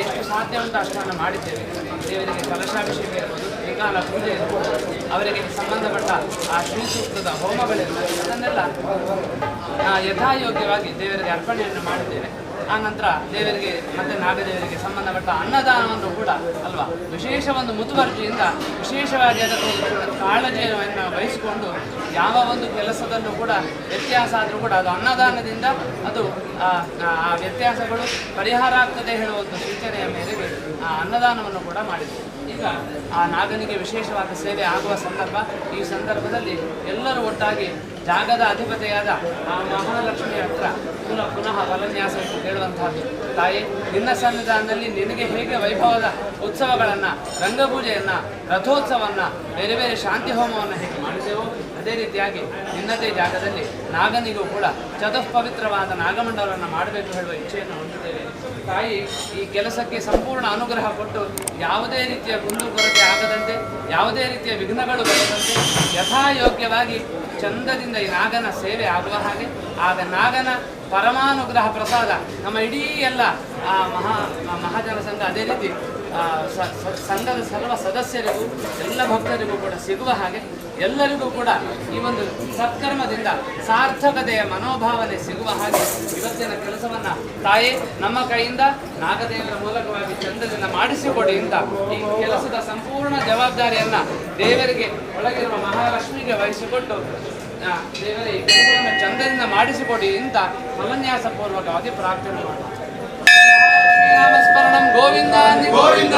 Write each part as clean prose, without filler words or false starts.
ಎಷ್ಟು ಸಾಧ್ಯ ಉಂಟು ಅಷ್ಟನ್ನು ಮಾಡಿದ್ದೇವೆ. ದೇವರಿಗೆ ಕಲಶಾಭಿಷೇಕ ಇರ್ಬೋದು, ಏಕಾಲ ಪೂಜೆ ಇರ್ಬೋದು, ಅವರಿಗೆ ಸಂಬಂಧಪಟ್ಟ ಆ ಶ್ರೀ ಸೂಕ್ತದ ಹೋಮಗಳಿರ್ಬೋದು, ಅದನ್ನೆಲ್ಲ ಯಥಾಯೋಗ್ಯವಾಗಿ ದೇವರಿಗೆ ಅರ್ಪಣೆಯನ್ನು ಮಾಡಿದ್ದೇವೆ. ಆ ನಂತರ ದೇವರಿಗೆ ಮತ್ತು ನಾಗದೇವರಿಗೆ ಸಂಬಂಧಪಟ್ಟ ಅನ್ನದಾನವನ್ನು ಕೂಡ ಅಲ್ವಾ ವಿಶೇಷ ಒಂದು ಮುತುವರ್ಜಿಯಿಂದ ವಿಶೇಷವಾಗಿ ಅದಕ್ಕೆ ಕಾಳಜಿಯನ್ನು ವಹಿಸಿಕೊಂಡು ಯಾವ ಒಂದು ಕೆಲಸದಲ್ಲೂ ಕೂಡ ವ್ಯತ್ಯಾಸ ಆದರೂ ಕೂಡ ಅದು ಅನ್ನದಾನದಿಂದ ಅದು ಆ ವ್ಯತ್ಯಾಸಗಳು ಪರಿಹಾರ ಆಗ್ತದೆ ಹೇಳುವ ಒಂದು ಸೂಚನೆಯ ಮೇರೆಗೆ ಆ ಅನ್ನದಾನವನ್ನು ಕೂಡ ಮಾಡಿದರು. ಈಗ ಆ ನಾಗನಿಗೆ ವಿಶೇಷವಾದ ಸೇವೆ ಆಗುವ ಸಂದರ್ಭ. ಈ ಸಂದರ್ಭದಲ್ಲಿ ಎಲ್ಲರೂ ಒಟ್ಟಾಗಿ ಜಾಗದ ಅಧಿಪತಿಯಾದ ಆ ಮಹಾಲಕ್ಷ್ಮಿಯ ಹತ್ರ ಪುನಃ ಫಲನ್ಯಾಸ ಇಟ್ಟು ಕೇಳುವಂತಹದ್ದು, ತಾಯಿ ನಿನ್ನ ಸನ್ನಿಧಾನದಲ್ಲಿ ನಿನಗೆ ಹೇಗೆ ವೈಭವದ ಉತ್ಸವಗಳನ್ನು, ರಂಗಪೂಜೆಯನ್ನು, ರಥೋತ್ಸವವನ್ನು, ಬೇರೆ ಬೇರೆ ಶಾಂತಿ ಹೋಮವನ್ನು ಹೇಗೆ ಮಾಡಿದೆವೋ ಅದೇ ರೀತಿಯಾಗಿ ನಿನ್ನದೇ ಜಾಗದಲ್ಲಿ ನಾಗನಿಗೂ ಕೂಡ ಚತುಃಪವಿತ್ರವಾದ ನಾಗಮಂಡಲವನ್ನು ಮಾಡಬೇಕು ಹೇಳುವ ಇಚ್ಛೆಯನ್ನು ಹೊಂದಿದ್ದೇವೆ. ತಾಯಿ ಈ ಕೆಲಸಕ್ಕೆ ಸಂಪೂರ್ಣ ಅನುಗ್ರಹ ಕೊಟ್ಟು ಯಾವುದೇ ರೀತಿಯ ಕುಂದುಕೊರತೆ ಆಗದಂತೆ, ಯಾವುದೇ ರೀತಿಯ ವಿಘ್ನಗಳು ಬರದಂತೆ ಯಥಾಯೋಗ್ಯವಾಗಿ ಚಂದದಿಂದ ಈ ನಾಗನ ಸೇವೆ ಆಗುವ ಹಾಗೆ, ಆಗ ನಾಗನ ಪರಮಾನುಗ್ರಹ ಪ್ರಸಾದ ನಮ್ಮ ಇಡೀ ಎಲ್ಲ ಮಹಾಜನ ಸಂಘ, ಅದೇ ರೀತಿ ಸಂಘದ ಸರ್ವ ಸದಸ್ಯರಿಗೂ ಎಲ್ಲ ಭಕ್ತರಿಗೂ ಕೂಡ ಸಿಗುವ ಹಾಗೆ, ಎಲ್ಲರಿಗೂ ಕೂಡ ಈ ಒಂದು ಸತ್ಕರ್ಮದಿಂದ ಸಾರ್ಥಕತೆಯ ಮನೋಭಾವನೆ ಸಿಗುವ ಹಾಗೆ ಇವತ್ತಿನ ಕೆಲಸವನ್ನು ತಾಯಿ ನಮ್ಮ ಕೈಯಿಂದ ನಾಗದೇವರ ಮೂಲಕವಾಗಿ ಚಂದದಿಂದ ಮಾಡಿಸಿಕೊಡಿ ಅಂತ ಈ ಕೆಲಸದ ಸಂಪೂರ್ಣ ಜವಾಬ್ದಾರಿಯನ್ನು ದೇವರಿಗೆ ಒಳಗಿರುವ ಮಹಾಲಕ್ಷ್ಮಿಗೆ ವಹಿಸಿಕೊಟ್ಟು ದೇವರೇ ಈ ಕೆಲಸವನ್ನು ಚಂದದಿಂದ ಮಾಡಿಸಿಕೊಡಿ ಅಂತ ಫಲನ್ಯಾಸ ಪೂರ್ವಕವಾಗಿ ಪ್ರಾರ್ಥನೆ ಮಾಡೋಣ. ನಾಮಸ್ಮರಣಂ ಗೋವಿಂದ ಗೋವಿಂದ.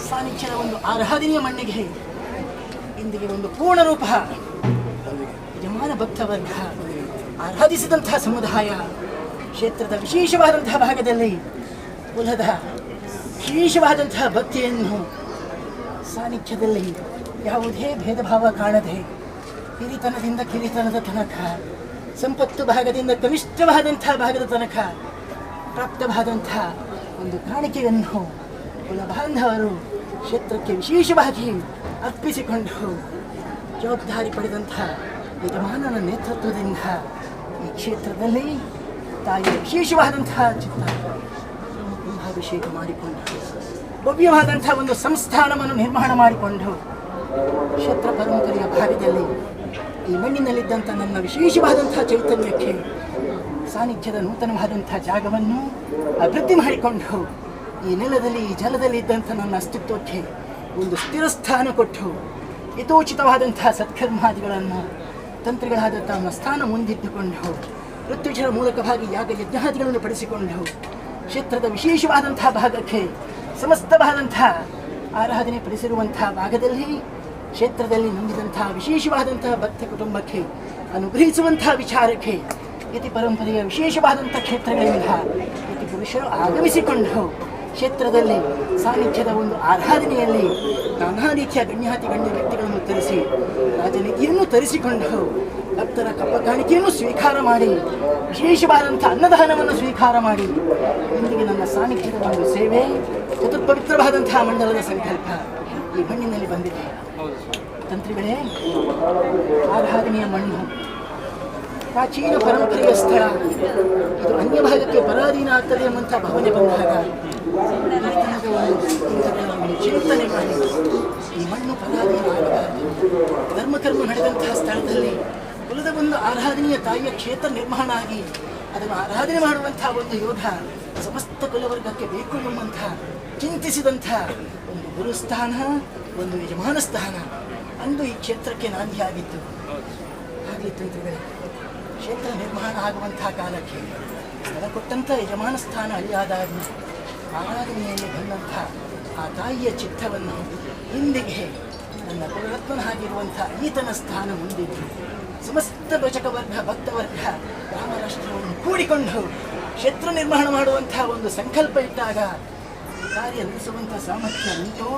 ಸಾನ್ನಿಧ್ಯದ ಒಂದು ಆರಾಧನೆಯ ಮಣ್ಣಿಗೆ ಇಂದಿಗೆ ಒಂದು ಪೂರ್ಣ ರೂಪ ಯಜಮಾನ ಭಕ್ತವರ್ಗ ಆರಾಧಿಸಿದಂತಹ ಸಮುದಾಯ ಕ್ಷೇತ್ರದ ವಿಶೇಷವಾದಂತಹ ಭಾಗದಲ್ಲಿ ಕುಲದ ವಿಶೇಷವಾದಂತಹ ಭಕ್ತಿಯನ್ನು ಸಾನ್ನಿಧ್ಯದಲ್ಲಿ ಯಾವುದೇ ಭೇದ ಭಾವ ಕಾಣದೆ ಹಿರಿತನದಿಂದ ಕಿರಿತನದ ತನಕ ಸಂಪತ್ತು ಭಾಗದಿಂದ ಕನಿಷ್ಠವಾದಂತಹ ಭಾಗದ ತನಕ ಪ್ರಾಪ್ತವಾದಂಥ ಒಂದು ಕಾಣಿಕೆಯನ್ನು ಕುಲ ಬಾಂಧವರು ಕ್ಷೇತ್ರಕ್ಕೆ ವಿಶೇಷವಾಗಿ ಅರ್ಪಿಸಿಕೊಂಡು ಜವಾಬ್ದಾರಿ ಪಡೆದಂಥ ಯಜಮಾನನ ನೇತೃತ್ವದಿಂದ ಈ ಕ್ಷೇತ್ರದಲ್ಲಿ ತಾಯಿಯ ವಿಶೇಷವಾದಂತಹ ಚಿತ್ತ ಕುಂಭಾಭಿಷೇಕ ಮಾಡಿಕೊಂಡು ಭವ್ಯವಾದಂಥ ಒಂದು ಸಂಸ್ಥಾನವನ್ನು ನಿರ್ಮಾಣ ಮಾಡಿಕೊಂಡು ಕ್ಷೇತ್ರ ಪರಂಪರೆಯ ಭಾಗದಲ್ಲಿ ಈ ಮಣ್ಣಿನಲ್ಲಿದ್ದಂಥ ನನ್ನ ವಿಶೇಷವಾದಂತಹ ಚೈತನ್ಯಕ್ಕೆ ಸಾನ್ನಿಧ್ಯದ ನೂತನವಾದಂಥ ಜಾಗವನ್ನು ಅಭಿವೃದ್ಧಿ ಮಾಡಿಕೊಂಡು ಈ ನೆಲದಲ್ಲಿ ಈ ಜಲದಲ್ಲಿ ಇದ್ದಂಥ ನನ್ನ ಅಸ್ತಿತ್ವಕ್ಕೆ ಒಂದು ಸ್ಥಿರ ಸ್ಥಾನ ಕೊಟ್ಟು ಯಥೋಚಿತವಾದಂತಹ ಸತ್ಕರ್ಮಾದಿಗಳನ್ನು ತಂತ್ರಿಗಳಾದ ತಮ್ಮ ಸ್ಥಾನ ಮುಂದಿಟ್ಟುಕೊಂಡು ಋತ್ವಿಜರ ಮೂಲಕವಾಗಿ ಯಾಗ ಯಜ್ಞಾದಿಗಳನ್ನು ಪಡಿಸಿಕೊಂಡು ಕ್ಷೇತ್ರದ ವಿಶೇಷವಾದಂತಹ ಭಾಗಕ್ಕೆ ಸಮಸ್ತವಾದಂತಹ ಆರಾಧನೆ ಪಡಿಸಿರುವಂತಹ ಭಾಗದಲ್ಲಿ ಕ್ಷೇತ್ರದಲ್ಲಿ ನಂಬಿದಂತಹ ವಿಶೇಷವಾದಂತಹ ಭಕ್ತ ಕುಟುಂಬಕ್ಕೆ ಅನುಗ್ರಹಿಸುವಂತಹ ವಿಚಾರಕ್ಕೆ ಇತಿ ಪರಂಪರೆಯ ವಿಶೇಷವಾದಂಥ ಕ್ಷೇತ್ರಗಳಿಂದ ಇತಿ ಪುರುಷರು ಆಗಮಿಸಿಕೊಂಡು ಕ್ಷೇತ್ರದಲ್ಲಿ ಸಾನ್ನಿಧ್ಯದ ಒಂದು ಆರಾಧನೆಯಲ್ಲಿ ನಾನಾ ರೀತಿಯ ಗಣ್ಯಾತಿ ಗಣ್ಯ ವ್ಯಕ್ತಿಗಳನ್ನು ತರಿಸಿ ರಾಜನಿಧಿಯನ್ನು ತರಿಸಿಕೊಂಡು ಭಕ್ತರ ಕಪ್ಪ ಕಾಣಿಕೆಯನ್ನು ಸ್ವೀಕಾರ ಮಾಡಿ ವಿಶೇಷವಾದಂಥ ಅನ್ನದಾನವನ್ನು ಸ್ವೀಕಾರ ಮಾಡಿ ಇಂದಿಗೆ ನನ್ನ ಸಾನ್ನಿಧ್ಯದ ಒಂದು ಸೇವೆ ಚತುರ್ಪವಿತ್ರವಾದಂತಹ ಮಂಡಲದ ಸಂಕಲ್ಪ ಈ ಮಣ್ಣಿನಲ್ಲಿ ಬಂದಿದೆ. ತಂತ್ರಿಗಳೇ, ಆರಾಧನೆಯ ಮಣ್ಣು ಪ್ರಾಚೀನ ಪರಂಪರೆಯ ಸ್ಥಳ, ಇದು ಅನ್ಯ ಭಾಗಕ್ಕೆ ಪರಾಧೀನ ಆಗ್ತದೆ ಎಂಬಂಥ ಭಾವನೆ ಬಂದಾಗ ಒಂದು ಚಿಂತನೆ ಮಾಡಿ ಈ ಮಣ್ಣು ಪರಾಧೀನ ಆಗಬಾರದು. ಧರ್ಮಕರ್ಮ ನಡೆದಂತಹ ಸ್ಥಳದಲ್ಲಿ ಕುಲದ ಒಂದು ಆರಾಧನೆಯ ತಾಯಿಯ ಕ್ಷೇತ್ರ ನಿರ್ಮಾಣ ಆಗಿ ಅದನ್ನು ಆರಾಧನೆ ಮಾಡುವಂತಹ ಒಂದು ಯೋಧ ಸಮಸ್ತ ಕುಲವರ್ಗಕ್ಕೆ ಬೇಕು ಎಂಬಂಥ ಚಿಂತಿಸಿದಂಥ ಒಂದು ಗುರುಸ್ಥಾನ, ಒಂದು ಯಜಮಾನ ಸ್ಥಾನ ಅಂದು ಈ ಕ್ಷೇತ್ರಕ್ಕೆ ನಾಂದಿಯಾಗಿತ್ತು. ಹಾಗೆ ತಂತ್ರಿಗಳೇ, ಕ್ಷೇತ್ರ ನಿರ್ಮಾಣ ಆಗುವಂತಹ ಕಾಲಕ್ಕೆ ಸ್ಥಳ ಕೊಟ್ಟಂಥ ಯಜಮಾನ ಸ್ಥಾನ ಅಳಿಯಾದಾಗ ಆರಾಧನೆಯಲ್ಲಿ ಬಂದಂಥ ಆ ತಾಯಿಯ ಚಿತ್ತವನ್ನು ಇಂದಿಗೆ ನನ್ನ ಕುಲರತ್ನನಾಗಿರುವಂಥ ಈತನ ಸ್ಥಾನ ಮುಂದಿದ್ದು ಸಮಸ್ತ ಭಜಕವರ್ಗ ಭಕ್ತವರ್ಗ ರಾಮರಾಷ್ಟ್ರವನ್ನು ಕೂಡಿಕೊಂಡು ಕ್ಷೇತ್ರ ನಿರ್ಮಾಣ ಮಾಡುವಂತಹ ಒಂದು ಸಂಕಲ್ಪ ಇಟ್ಟಾಗ ಕಾರ್ಯ ನಡೆಸುವಂಥ ಸಾಮರ್ಥ್ಯ ಉಂಟೋ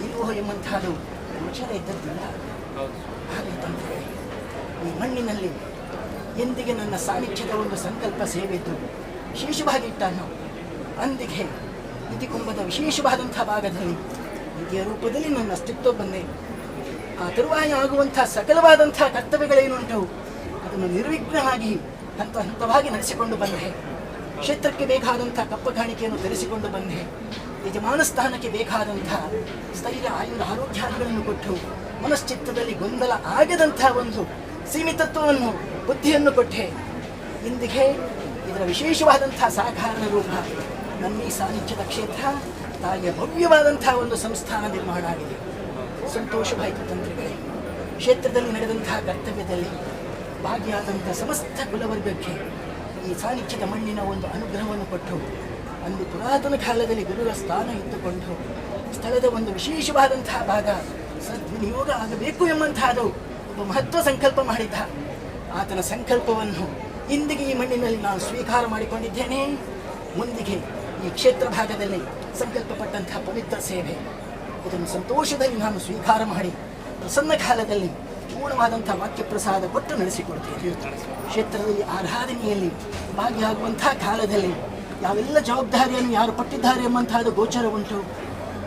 ಇಲ್ವೋ ಎಂಬಂತಹದ್ದು ಗೋಚರ ಇದ್ದದ್ದಿಲ್ಲ. ಹಾಗೆ ತಂತ್ರೆ ಈ ಮಣ್ಣಿನಲ್ಲಿ ಎಂದಿಗೆ ನನ್ನ ಸಾನ್ನಿಧ್ಯದ ಒಂದು ಸಂಕಲ್ಪ ಸೇವೆದ್ದು ವಿಶೇಷವಾಗಿ ಇಟ್ಟಾನು ಅಂದಿಗೆ ನಿಧಿ ಕುಂಭದ ವಿಶೇಷವಾದಂಥ ಭಾಗದಲ್ಲಿ ನಿಧಿಯ ರೂಪದಲ್ಲಿ ನನ್ನ ಅಸ್ತಿತ್ವ ಬಂದೆ. ಆ ತರುವಾಯ ಆಗುವಂಥ ಸಕಲವಾದಂಥ ಕರ್ತವ್ಯಗಳೇನುಂಟು ಅದನ್ನು ನಿರ್ವಿಘ್ನವಾಗಿ ಹಂತ ಹಂತವಾಗಿ ನಡೆಸಿಕೊಂಡು ಬಂದೆ. ಕ್ಷೇತ್ರಕ್ಕೆ ಬೇಕಾದಂಥ ಕಪ್ಪ ಕಾಣಿಕೆಯನ್ನು ಧರಿಸಿಕೊಂಡು ಬಂದೆ. ಯಜಮಾನ ಸ್ಥಾನಕ್ಕೆ ಬೇಕಾದಂಥ ಸ್ಥೈರ್ಯ ಆಯುಧ ಆರೋಗ್ಯಾದಿಗಳನ್ನು ಕೊಟ್ಟು ಮನಶ್ಚಿತ್ತದಲ್ಲಿ ಗೊಂದಲ ಆಗದಂಥ ಒಂದು ಸೀಮಿತತ್ವವನ್ನು ಬುದ್ಧಿಯನ್ನು ಕೊಟ್ಟೆ. ಇಂದಿಗೆ ಇದರ ವಿಶೇಷವಾದಂಥ ಸಾಕಾರದ ರೂಪ ನನ್ನ ಈ ಸಾನ್ನಿಧ್ಯದ ಕ್ಷೇತ್ರ ತಾಯಿಯ ಭವ್ಯವಾದಂಥ ಒಂದು ಸಂಸ್ಥಾನ ನಿರ್ಮಾಣ ಆಗಿದೆ. ಸಂತೋಷವಾಯಿತು ತಂತ್ರಿಗಳೇ. ಕ್ಷೇತ್ರದಲ್ಲಿ ನಡೆದಂತಹ ಕರ್ತವ್ಯದಲ್ಲಿ ಭಾಗಿಯಾದಂಥ ಸಮಸ್ತ ಕುಲವರ್ಗಕ್ಕೆ ಈ ಸಾನ್ನಿಧ್ಯದ ಮಣ್ಣಿನ ಒಂದು ಅನುಗ್ರಹವನ್ನು ಕೊಟ್ಟು ಅಂದು ಪುರಾತನ ಕಾಲದಲ್ಲಿ ಗುರುಗಳ ಸ್ಥಾನ ಇಟ್ಟುಕೊಂಡು ಸ್ಥಳದ ಒಂದು ವಿಶೇಷವಾದಂತಹ ಭಾಗ ಸದ್ವಿನಿಯೋಗ ಆಗಬೇಕು ಎಂಬಂತಹದ್ದು ಒಬ್ಬ ಮಹತ್ವ ಸಂಕಲ್ಪ ಮಾಡಿದ್ದ. ಆತನ ಸಂಕಲ್ಪವನ್ನು ಇಂದಿಗೆ ಈ ಮಣ್ಣಿನಲ್ಲಿ ನಾನು ಸ್ವೀಕಾರ ಮಾಡಿಕೊಂಡಿದ್ದೇನೆ. ಮುಂದಿಗೆ ಈ ಕ್ಷೇತ್ರ ಭಾಗದಲ್ಲಿ ಸಂಕಲ್ಪಪಟ್ಟಂತಹ ಪವಿತ್ರ ಸೇವೆ ಇದನ್ನು ಸಂತೋಷದಲ್ಲಿ ನಾನು ಸ್ವೀಕಾರ ಮಾಡಿ ಪ್ರಸನ್ನ ಕಾಲದಲ್ಲಿ ಪೂರ್ಣವಾದಂಥ ವಾಕ್ಯ ಪ್ರಸಾದ ಕೊಟ್ಟು ನಡೆಸಿಕೊಡ್ತೇನೆ. ಕ್ಷೇತ್ರದಲ್ಲಿ ಆರಾಧನೆಯಲ್ಲಿ ಭಾಗಿಯಾಗುವಂತಹ ಕಾಲದಲ್ಲಿ ಯಾವೆಲ್ಲ ಜವಾಬ್ದಾರಿಯನ್ನು ಯಾರು ಪಟ್ಟಿದ್ದಾರೆ ಎಂಬಂತಹದ್ದು ಗೋಚರ ಉಂಟು.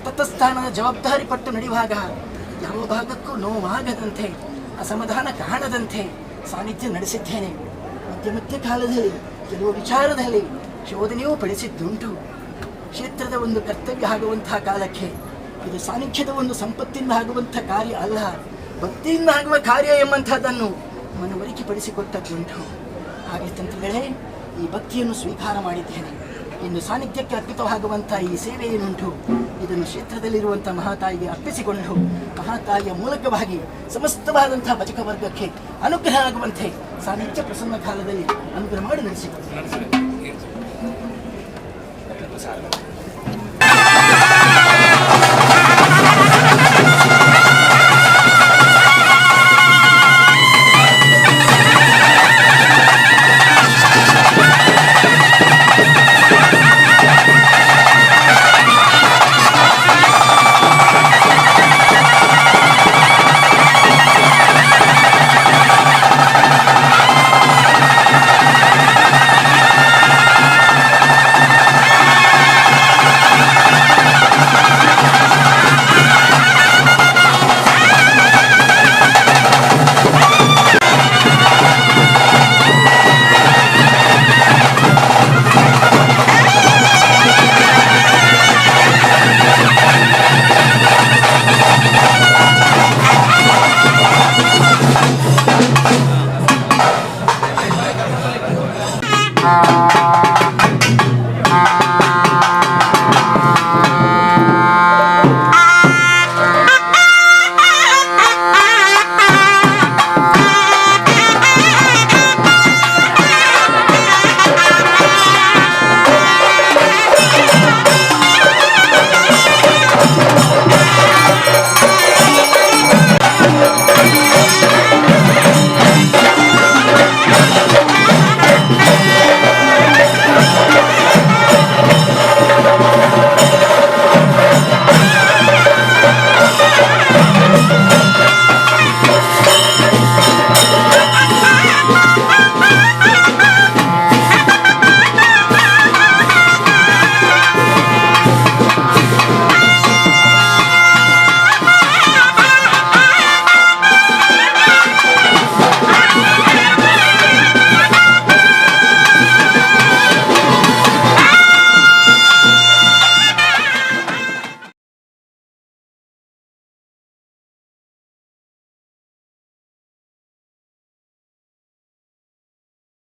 ತತ್ಸ್ಥಾನದ ಜವಾಬ್ದಾರಿ ಪಟ್ಟು ನಡೆಯುವಾಗ ಯಾವ ಭಾಗಕ್ಕೂ ನೋವಾಗದಂತೆ ಅಸಮಾಧಾನ ಕಾಣದಂತೆ ಸಾನ್ನಿಧ್ಯ ನಡೆಸಿದ್ದೇನೆ. ಮಧ್ಯ ಕಾಲದಲ್ಲಿ ಕೆಲವು ವಿಚಾರದಲ್ಲಿ ಶೋಧನೆಯೂ ಪಡಿಸಿದ್ದುಂಟು. ಕ್ಷೇತ್ರದ ಒಂದು ಕರ್ತವ್ಯ ಆಗುವಂತಹ ಕಾಲಕ್ಕೆ ಇದು ಸಾನ್ನಿಧ್ಯದ ಒಂದು ಸಂಪತ್ತಿಂದ ಆಗುವಂಥ ಕಾರ್ಯ ಅಲ್ಲ, ಭಕ್ತಿಯಿಂದ ಆಗುವ ಕಾರ್ಯ ಎಂಬಂಥದ್ದನ್ನು ಮನವರಿಕೆ ಪಡಿಸಿಕೊಟ್ಟದ್ದುಂಟು. ಹಾಗೆ ತಂತ್ರಗಳೇ, ಈ ಭಕ್ತಿಯನ್ನು ಸ್ವೀಕಾರ ಮಾಡಿದ್ದೇನೆ. ಇನ್ನು ಸಾನ್ನಿಧ್ಯಕ್ಕೆ ಅರ್ಪಿತವಾಗುವಂಥ ಈ ಸೇವೆ ಏನುಂಟು ಇದನ್ನು ಕ್ಷೇತ್ರದಲ್ಲಿರುವಂಥ ಮಹಾತಾಯಿಗೆ ಅರ್ಪಿಸಿಕೊಂಡು ಮಹಾತಾಯಿಯ ಮೂಲಕವಾಗಿ ಸಮಸ್ತವಾದಂಥ ಭಜಕ ವರ್ಗಕ್ಕೆ ಅನುಗ್ರಹ ಆಗುವಂತೆ ಸಾನ್ನಿಧ್ಯ ಪ್ರಸನ್ನ ಕಾಲದಲ್ಲಿ ಅನುಗ್ರಹ ಮಾಡಿ ನಡೆಸಿಕೊಡ್ತೇನೆ.